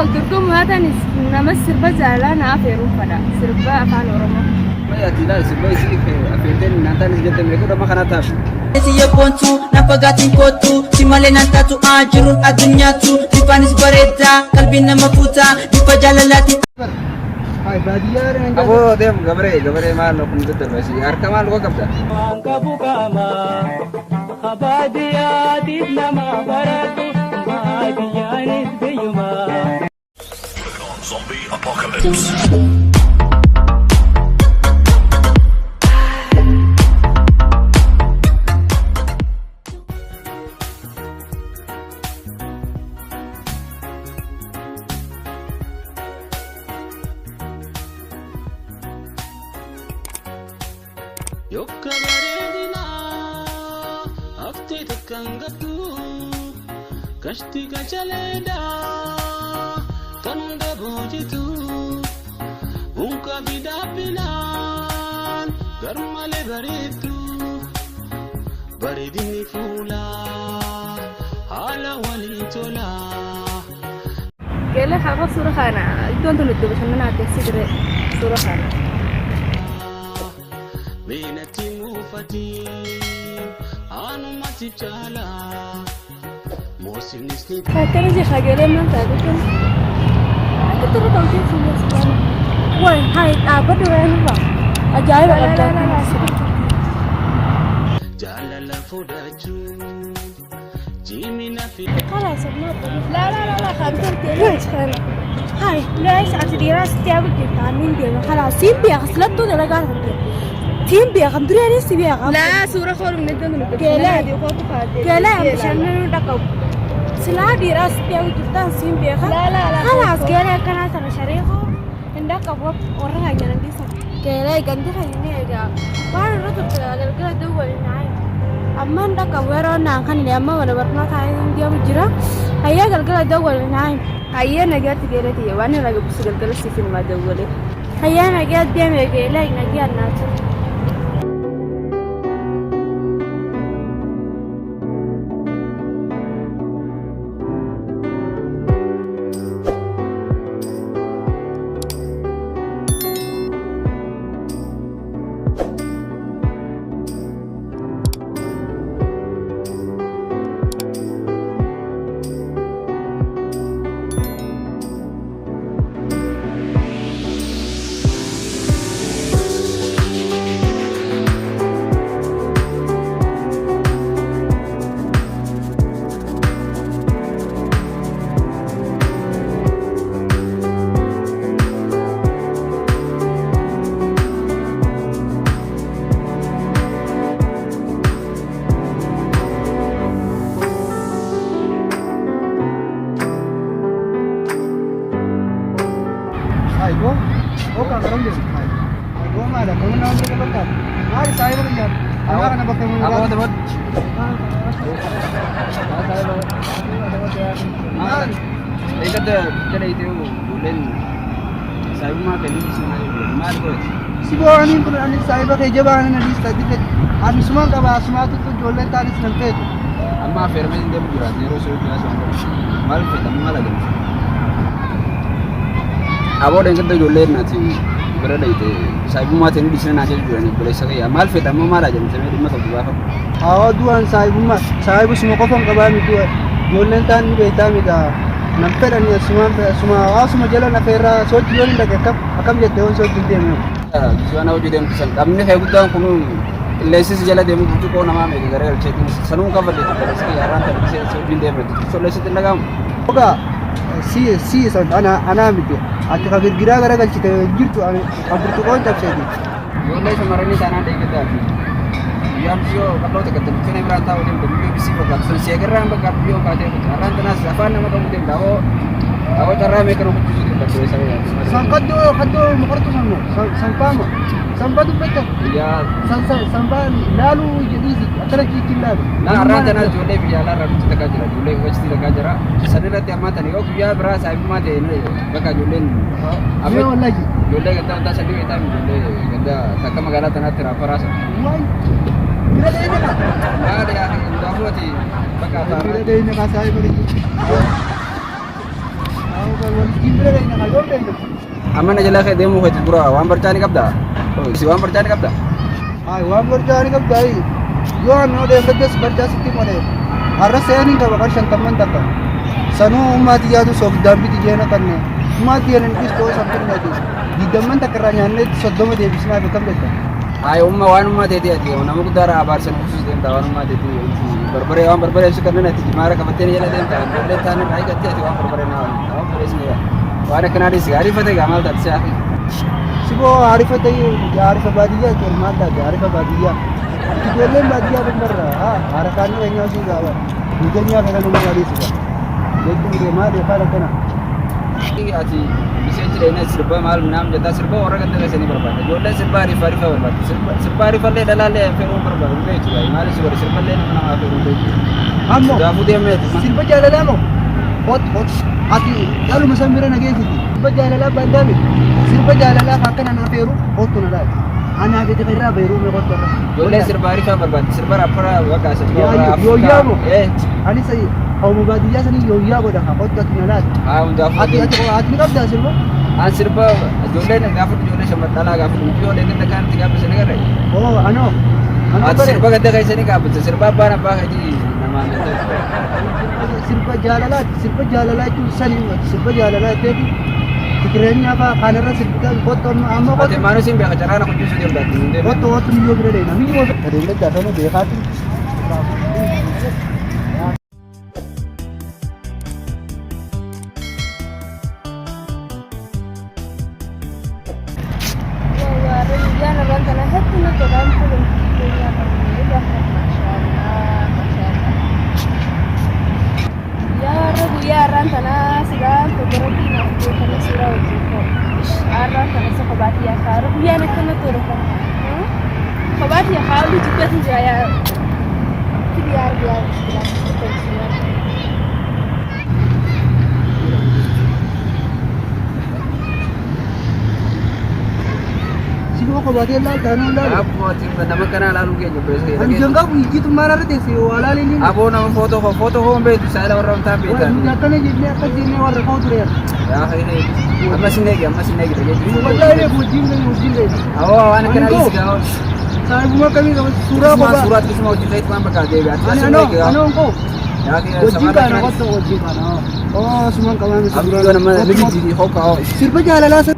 والتركم هذا نمس سربة زعلان عافيرو فلا سربة أفعال ورمه ما يأتي لا سربة يسيك أفيدين نانتان إسجد ميكو ما خنا تاش siya pontu napagating kotu simale ng tatu ajurun adunyatu di panis bareta kalbi na mafuta di pajalalati Hai badiyar yang Abu dem gabre mal no kun betul masih harka mal gua kapta Angka bukama abadiya nama baratu badiyanis beyuma Zombie apocalypse. Yokka bareedina haftee takkaan gattu kashtii gajaleedha kan hunda boojitu unka bidhaabinaan garmalee bareeddu bareedinni fuula haala walii tola. قال لك حاجة صورة خانة دون تلدو بس أنا أتكسر صورة خانة Beenatti muufatiin aanumatti jaala moosifnis ni كان يجي خجالة من تاعتكم أنت ترى توجيه في الأسبوع وين هاي أبدا وين هو أجايب على لا jaalala fudhachuun jiimina fi خلاص لا خمسة ليش كان هاي ليش أتدير استيعاب التعليم بيا خلاص سين بيا خسلته ده لقاه تيم بيا خم دري أنا سي بيا خم لا صورة خور من الدنيا كلا مش أنا نتاكل سلا دير استيعاب التعليم سين بيا لا خلاص كلا كان أنا شريكه عندك أبواب وراه جانا دي صح كلا يقدر هيني أجا بار رتب كلا دول ناي أما عندك أبواب ناكن ليه أما ولا برنا ثاني دي أبو جرا هيا كلا دول ناي هيا نجات كلا تيجي وانا لقى بس كلا سيفين ما دولي هيا نجات دي مجي لا نجات ناتو Hai gua kan orang dia. Hai gua mah ada kamu nama mereka betul. Mari saya bekerja. Anak anak pakai Abu mobil. tebut Mari. ikat kada itu bulan saya mah kan di sini mal gua Si gua ani pun ani saya pakai jawaban ani di tadi kan. Ani semua kabar semua tu jualan tadi sampai tu. amma fermen dem jura zero so class mal fe tam mal ada abo den kada jolle na ti berada itu saya mah tadi di sini aja jura ni boleh saya mal fe tam mal aja macam ni mah tu apa Awak duan saya pun semua kafan kabar itu jualan tadi beita mida. Nampak ani semua jalan afera so jualan dah kekap akam jadi on so jualan ni. suana wajud dem pesan kami kayak gudang kunu lesis jala dem butu ko nama me gara cekin sanung ka bade ko sai yaran ta sai so bin dem so lesis tinagam Oga si so ana miti ati ka gira gara gal cita girtu ani abirtu ko tak sedi. yo le samarani tanah de kita yang sio kalau tak ketemu kene berata udah demi bisi bakat so sia geram bakat bio kade aran tanah safan nama kamu dem dawo dawo cara me karo kucu dem tak saya Sangkado makartu sama sampama sampadu betul. ya Sampai lalu jadi antara kita lalu. na aran tanah jole biala ram cita kajara jole wajti da kajara sanira ti amata ni ok ya berasa ibu mate ni baka jole Apa lagi? jole kata ta sadi kita jole kata takka magala tanah terapa rasa Why? Bila dia nak? ada ya dawo ti baka Bila tara dia nak saya pergi. Aku Gimbira kayaknya nggak jauh deh. Amma na jala kay demo kay tigura wan barchani kabda. Si wan barchani kabda. Ay, wah berjari kan bayi. Yo anu deh kerja berjasa tim ada. Arah saya nih kalau kerja teman tak. Sanu umat dia tuh sok dambi di jana kan nih. Umat dia nanti tuh sampai nanti. Di depan tak keranya nih sodom dia bisa betul betul. Ay umma wan umma teti ati ona mu kudara abar sen khusus dem tawan umma teti berbere wan berbere su karna nati mara kamatene jala dem tan berbere tan ay gatti ati wan berbere na wan berbere sini wana kanadi sigari fate gamal tat sa Sibo Arif itu Arif Badia tuh mata Arif Badia. Itu lem Badia bener. Arah kan kayaknya sih gawa. Mungkinnya kan nomor kali sih. Jadi dia mah dia pada kena. Ini ati bisa cerita serba mal nam jata serba orang kan tengah sini berapa. Jodoh serba Arif berapa. Serba Arif le dalale feru berapa. Udah itu ya. Mal serba le nama feru itu. Ammo. Dah putih amat. Sirba jalan lo. Hot. Ati lalu masa mira nage sih. Sirba jalan bandami. Sirba jalan akan anak feru hot tuh nada. Anak kita kira feru me hot tuh. Jodoh serba Arif berapa. Serba apa wakas serba. Yo mo. Ani sai. Kau mau badi jasa nih yo ya bodoh hot tuh nada. Untuk Ati ni kau dah sirba. Serba jodoh ni gafur jodoh sama tala gafur. Jodoh ni kan 3 persen negara. Oh, ano. Serba kata kayak sini kah? Serba apa kaji nama itu. Sirba jalala itu sani sirba jalala itu pikirannya apa karena sirba foto ama Ate manusia yang biasa cara nak kunci sudah berarti. foto video berada nami mau kadang datang mau dekat Ya rantana sigan to berarti na ko kana sira ko arra kana sa kabati ya karu ya na kana to ro kana kabati ya karu juga tinja ya biar sino ko ba dia lah tanong lah Aku tiba nama kenal lalu ke je besi. ang jangka wiji tu mana rete si wala lini Aku nama foto ko ambil tu saya orang tapi kan. wala kana jidni akan jidni warna foto ya Ya ini masih negi jadi. wala ni bujing ni Awak anak kenal isi kau. saya bunga kami sama surah ko ba Surat tu semua kita itu apa kau dia. ano ko Ya kita wajib sama kan kan. ko wajib kan oh semua kawan Aku juga nama lebih jadi kau. sirba jalala sa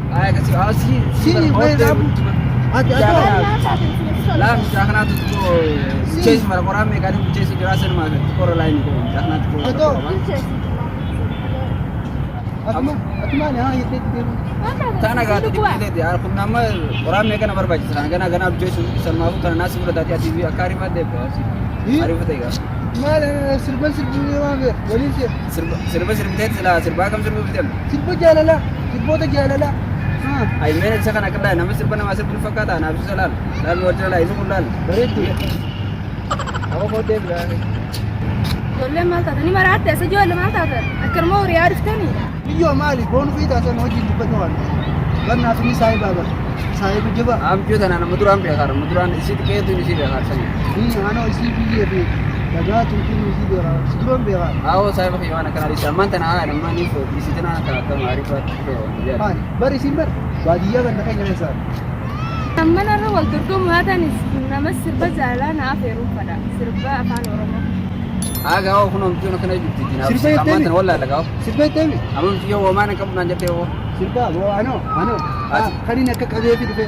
Ay kasi sini wala rabu ati Lam jangan tu tu chase mara korame kan chase jelasan mah kor lain ko jangan tu. Betul. Ati mana ha itu Tanah kata di kita dia aku nama korame kan berbaca sana gana chase sama aku kan nasi udah tadi ati akari mah deh sih. Hari betul ya. mana sirba ni wage wali Serba teh serba kam serba betul. sirba jalala jalala ha Ay mana sekarang nak dah nama serba fakata na bisa lalu wajar lah itu pun berarti Aku kau deh berani. ولا ما تعرف أنا ما رأيت أسجل ولا ما تعرف أكر موري عارف تاني iyo mali bonu fi da san hoji di banwan ganna fi sai baba sai bi jaba Am juga tanah muduran biar muduran isi tiket itu isi biar sana. ni ano isi bi bi daga tu ki isi bi ra sidron be ra Aku saya pakai mana kenal di Salman tanah ada nama ni for di situ nak kata mari buat ya. ha bari simbar badiya ganna kanya sa أما أنا روى الدرقم هذا نمس سربة زعلان عافيرو فدا سربة أفعال ورمو Aga aku nak mungkin nak kena juti tina. Sirba itu Salman ni? tanah wala lagau. sirba temi Amun siyo mana kamu nanya teo. sirba bo ano kali na kakade fi de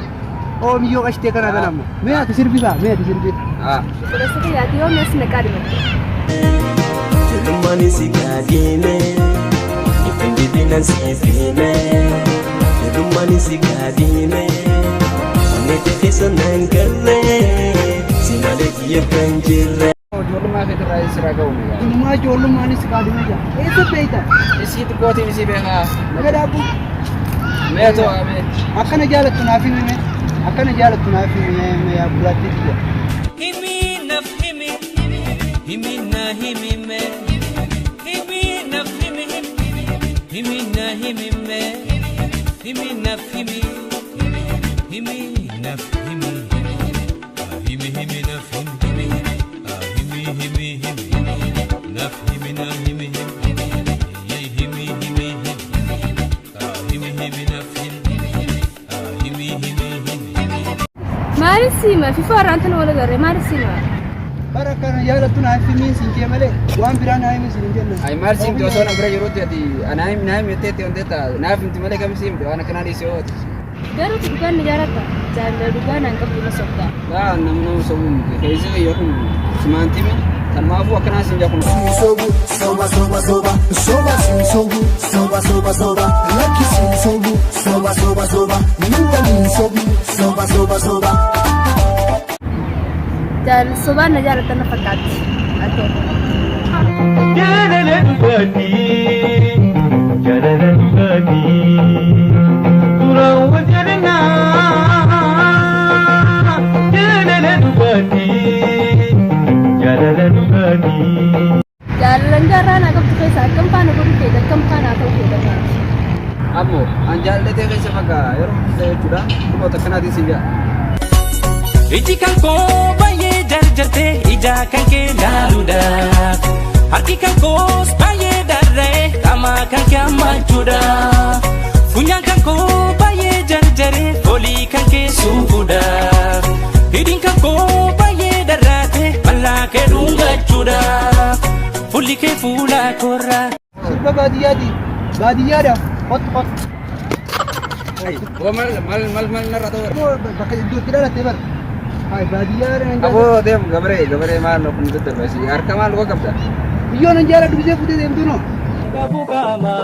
o mi yo gashte kana da namu me ati sirbi ba me ati sirbi Ah. بس كده يا ديوم ناس نكاري Jelumani si kadine Ifendi dinan si ifine Jelumani si kadine Manete kesa nangale Si maleki ye penjire Jual mah kita rai seragam ni. ini ma jollu mani sikadi me ja eso peita Isi tu kau tu isi beha. me da bu Mea tu ame. akana jala tunafi me akana jala tunafi me ya bulati dia Himina himi himina himime himina himi himina himime himina himi himi naf himi himi himi naf himi himi himi himi naf himina himi himi himi himi himi himi naf himi himi مارسي ما في فرانتن ولا غير مارسي ما بركة يا لطنا في مين سنجي ملك وان بران هاي مين سنجي Ay Marcin to so na bra yurot yati anaim naim yete ondeta naaf inti male kam sim ana kana di sewot دارو تدكان نجارتا جال دكان أنك بيما سوكا la namno so kayse yakun simanti mi kan maafu akana sin jakun soba soba soba soba soba sin sobu soba soba soba lucky sin sobu soba soba soba nuwa min sobu soba soba soba جال صباح نجارتا نفكات أتو جلالة فاتي جلالة فاتي تروج لنا جلالة فاتي جلالة فاتي جال لنجارا نكب تكيسا كم كان أقول كذا كم كان أقول كذا amo anjal de kayse faga yoro de tuda ko takana di sinja iji kan ko baye jarjarte ija kan ke daruda harki kan ko baye darre kama kan ke amachuda funyan kan ko baye jarjare foli kan ke sufuda hidin kan ko baye darate balla ke dungachuda fuli ke fula korra سربا بادية ده خط خط ay wo mal narato بقى يدور كده لا تبر هاي بادية ده abo dem gabre mal no kun tetter basi arkamal ko kapta يون نجارة بيجي فوتي ده يمدونه كبوكاما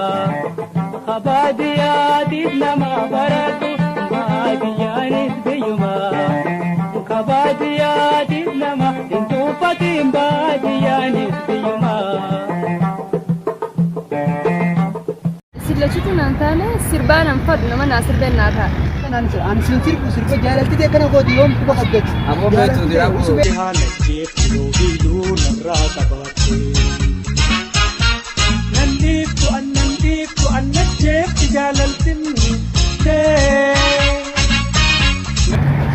خباديات إنما براتو باديانيس بيوما خباديات إنما انتو فاتين باديانيس بيوما سيرلشتو نانتانه سيربان أنفرد نما ناصر بين ناتها أنا سربا جالتي ده كنا قد يوم كبا خدت abo betu dirabu ننديك أن نجيب تجال التنين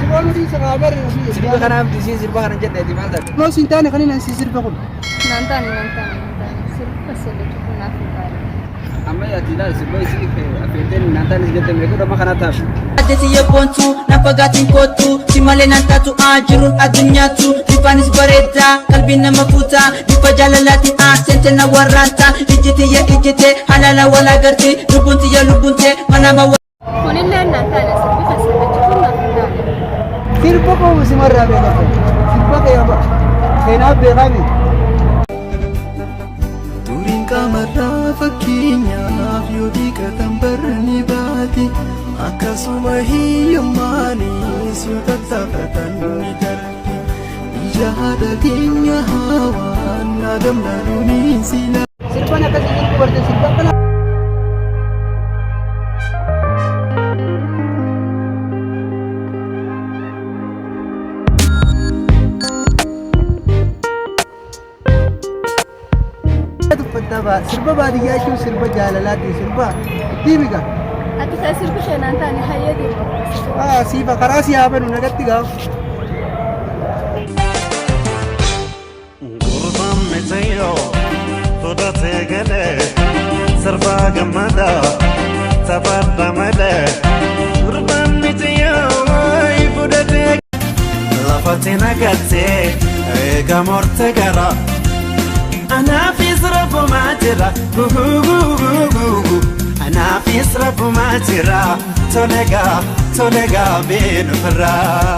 سبحان دي سكابر sirba kana di sirba kana jette di mal tak لو سنتاني خلينا نسي سربا كل نانتاني سيربا سيرلشتو نافي amma ya tidak sirba isi afeten nanti jette mereka udah makan atas Adeti ya bontu na pagatin kotu simale nan tatu ajrun adunyatu difanis bareta kalbi na mafuta difajalalati sente na waranta ijite halala wala garti lubunte manama كونين لنا نانتانه سيربا سيرلشتو نافي سربا كو مسمار رابع سربا كيابا كينا بيغامي Turing kamarraa fakkeenyaaf yoo dhiqatan barni baati akkasuma hiyyummaanis yoo tattaafatan ni darbi ija haadha keenya hawaan naadamna duuniin sila سربا نكاسي سربا برد سربا كنا سربا بادية شو سربا جالالات دي سربا ديميكا أتوقع سيربا شيء نانتانه هيا دي سيبا كراسي هابن ونغتي غاو Gurbaan mitayo fudhatee galee sirbaa gammadaa taphaadha malee. Gurbaan mitayo fudhatee lafatti nagattee eega morte gara. Anaafis rabbumaa jira anaafis rabbumaa jira tolegaa beenu firraa.